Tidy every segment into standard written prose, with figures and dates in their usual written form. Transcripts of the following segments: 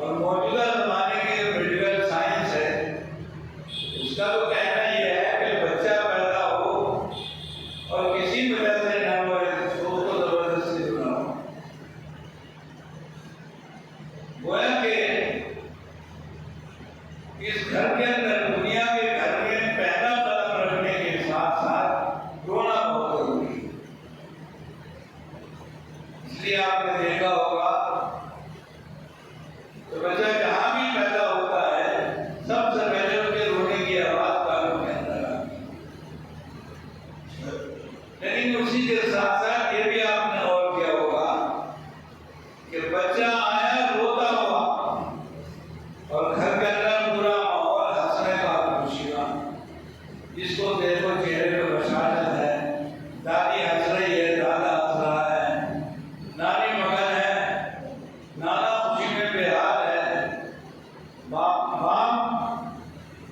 اور موجودہ زمانے کی جو میڈیکل سائنس ہے اس کا تو کہنا یہ ہے کہ بچہ پیدا ہو اور کسی وجہ سے نہ ہو اس کو زبردستی بناؤ. گویا کہ اس گھر کے اندر دنیا کے گھر میں پہلا قدم رکھنے کے ساتھ ساتھ رونا بہت ضروری ہے. اس لیے آپ نے دیکھا ہوگا تو بچہ جہاں بھی پیدا ہوتا ہے سب سے پہلے اس کے رونے کی آواز کانوں کے اندر آتی ہے. لیکن اسی کے ساتھ ساتھ یہ بھی آپ نے غور کیا ہوگا کہ بچہ آیا روتا ہوا اور گھر کے اندر پورا ماحول ہنسنے کا خوشی کا، جس کو دیکھو چہرے پہ بشاشت ہے، دادی ہنس رہی ہے، دادا ہنس رہا ہے، نانی مگن ہے، نانا خوشی میں بے حال ہے، باپ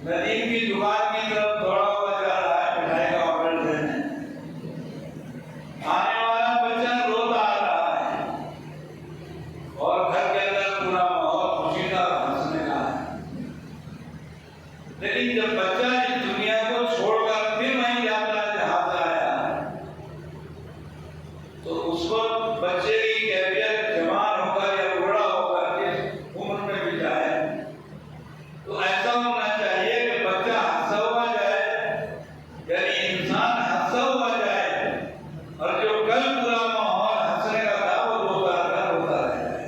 ندیم کی دکان کی طرف دوڑا ہوا جا رہا ہے مٹھائی کا آرڈر دینے. آنے والا بچہ روتا آ رہا ہے اور گھر کے اندر پورا ماحول خوشی کا ہنسنے کا ہے. لیکن جب بچہ اس دنیا کو چھوڑ کر پھر وہیں جاتا ہے جہاں سے آیا تو اس وقت بچے کی کیفیت جوان ہو کر یا بوڑھا ہو کر جس عمر میں بھی جائے تو ایسا ہونا چاہیے کہ بچہ ہنسا ہوا جائے، یعنی انسان ہنسا ہوا جائے اور جو کل پورا ماحول ہنسنے کا تھا وہ روتا رہ جائے.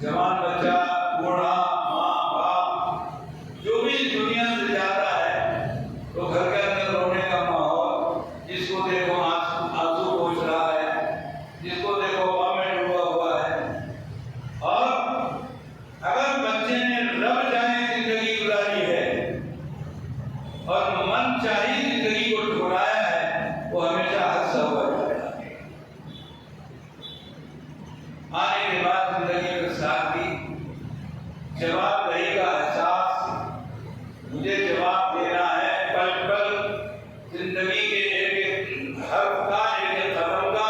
جوان بچہ، بوڑھا، ماں باپ جو بھی دنیا سے جاتا ہے تو گھر کے اندر رونے کا ماحول، جس کو دیکھو آنسو پوچھ رہا ہے، جس کو دیکھو غم میں ڈوبا ہوا ہے. اور اگر بچے نے رب چاہے زندگی گزاری ہے اور من چاہی زندگی کو ٹھکرایا ہے وہ ہمیشہ ہنسا ہوا جائے گا. آنے کے بعد زندگی کے ساتھ بھی جواب دہی کا احساس، مجھے جواب دینا ہے پل پل زندگی کے ایک ایک حرف کا، ایک ایک قدم کا،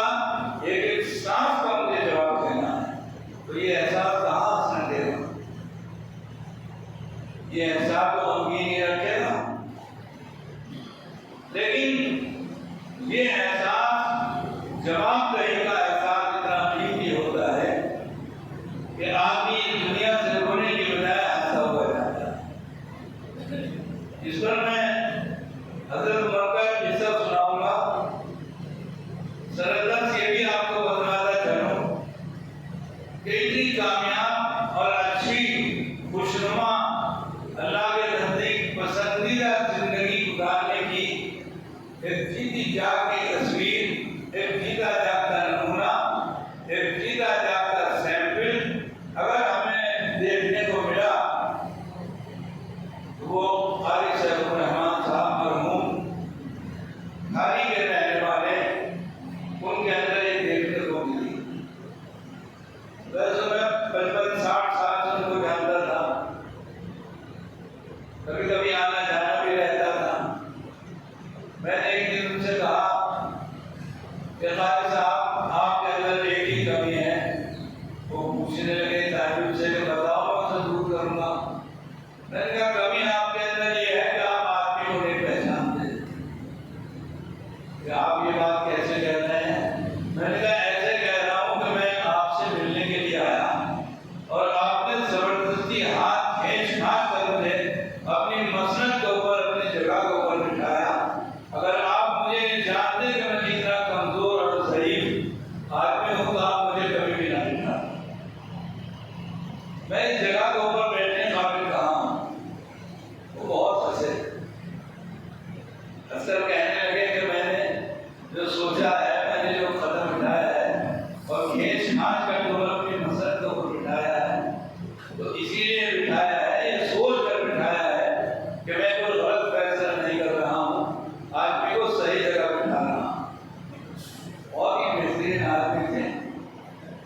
ایک ایک سانس کا مجھے جواب دینا ہے. تو یہ احساس کہاں سے دے گا؟ یہ احساس تو غمگین ہی رکھے گا. لیکن یہ احساس، جواب دہی کا احساس اتنا قیمتی ہوتا ہے کہ آدمی دنیا سے رونے کی بجائے ہنسا ہوا جاتا ہے. اس پر میں حضرت عمر کا قصہ سناؤں گا. سردست یہ بھی آپ کو بتاتا چلوں کہ اتنی کامیاب اور اچھی خوشنما اللہ کے نزدیک پسندیدہ زندگی گزارنے کی ایک جیتی جاگتی تصویر، ایک جیتا جاگتا نمونہ، ایک جیتا جاگتا سیمپل اگر ہمیں دیکھنے کو ملا تو وہ قاری سیف الرحمن صاحب مرحوم کھاری کے رہنے والے، ان کے اندر ایک دیکھنے کو ملی. ویسے میں 55-60 سال سے ان کو جانتا تھا، کبھی کبھی آنا جانا بھی رہتا تھا. میں نے ایک دن ان سے کہا کہ قاری صاحب آپ کے اندر ایک ہی کمی ہے. وہ پوچھنے لگے طالب سے کہ بتاؤ میں اسے دور کروں گا. میں نے کہا کمی آپ کے اندر یہ ہے کہ آپ آدمی کو نہیں پہچانتے. کہ آپ یہ بات کیسے کہہ رہے ہیں؟ میں نے کہا ایسے کہہ رہا ہوں کہ میں آپ سے ملنے کے لیے آیا اور آپ نے زبردستی ہاتھ کھینچ کر مجھے اپنی مسند کے اوپر، اپنی جگہ کے اوپر بٹھایا. اگر آپ مجھے جانتے کہ میں کتنا کمزور اور ضعیف آدمی ہوں تو آپ مجھے کبھی بھی نہ بٹھاتے. میں اس جگہ کے اوپر بیٹھنے قابل کہاں ہوں. وہ بہت ہنسے. اکثر کہنے لگے کہ میں نے جو سوچا ہے، میں نے جو قدم اٹھایا ہے اور کھینچ کر کے اپنی مسند کے اوپر بٹھایا ہے تو اسی لیے بٹھایا ہے، یہ سوچ کر بٹھایا ہے کہ میں کوئی غلط فیصلہ نہیں کر رہا ہوں، آدمی کو صحیح جگہ بٹھا رہا ہوں. اور یہ بہترین آدمی تھے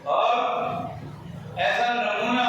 اور ایسا نمونہ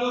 2,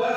10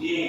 3।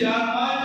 4-5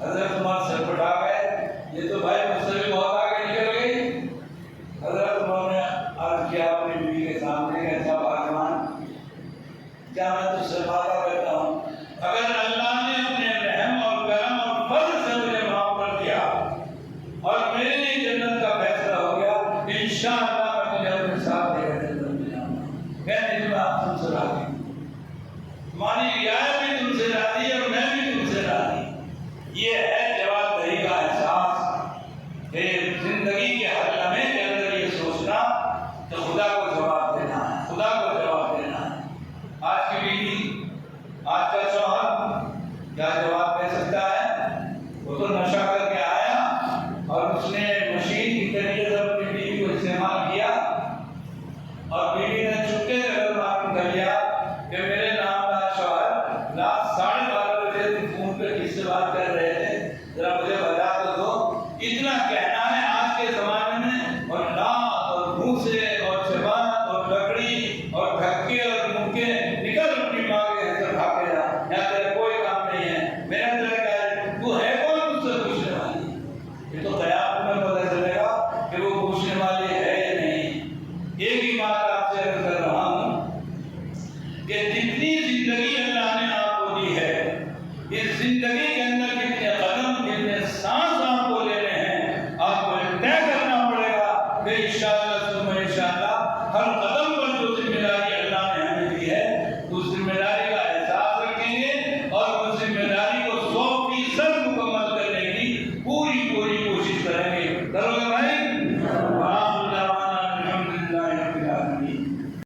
حضرت عمر سر پٹا گئے، یہ تو بھائی مجھ سے بھی بہت آگے نکل گئی۔ حضرت عمر نے عرض کیا اپنی بیوی کے سامنے کہ اچھا بھگوان، کیا میں تجھ سے وعدہ کرتا ہوں، اگر اللہ نے اپنے رحم اور کرم اور فضل سے مجھے معاف کر دیا اور میرے لیے جنت کا فیصلہ ہو گیا، انشاءاللہ میں تجھے اپنے ساتھ لے کر جنت میں جاؤں گا۔ کہنے لگے میں آپ تم سے راضی ہوں، تمہاری رعایت بھی تم سے راضی ہے اور میں بھی تم سے راضی ہوں۔ یہ ہے جواب دہی کا احساس کہ زندگی کے ہر لمحے کے اندر یہ سوچنا کہ خدا کو جواب دینا ہے، خدا کو جواب دینا ہے۔ آج کی بیوی، آج کا شوہر کیا جواب دے سکتا ہے؟ وہ تو نشہ کر کے آیا اور اس نے مشین کی طریقے سے اپنی بیوی کو استعمال کیا اور بیوی نے چپکے سے گھر معلوم کر لیا کہ میرے نامدار شوہر رات 12:30 بجے تم فون پہ کس سے بات کر رہے تھے، ذرا مجھے بتا تو دو۔ اتنا کہنا ہے آج کے زمانے میں، اور لات اور منہ سے اور زبان اور لکڑی اور دھکے اور منکے نکل اپنی ماں کے گھر سے بھاگ کے جا، یہاں تیرا کوئی کام نہیں ہے، میرا تیرا کیا ہے، تو ہے کون مجھ سے پوچھنے والی؟ یہ تو قیامت میں پتہ چلے گا کہ وہ پوچھنے والی ہے یا نہیں۔ ایک ہی بات آپ سے عرض کر رہا ہوں کہ جتنی زندگی اللہ نے آپ کو دی ہے، اس زندگی کے اندر کتنے قدم، کتنے سانس آپ کو لینے ہیں، آپ کو طے کرنا پڑے گا کہ انشاءاللہ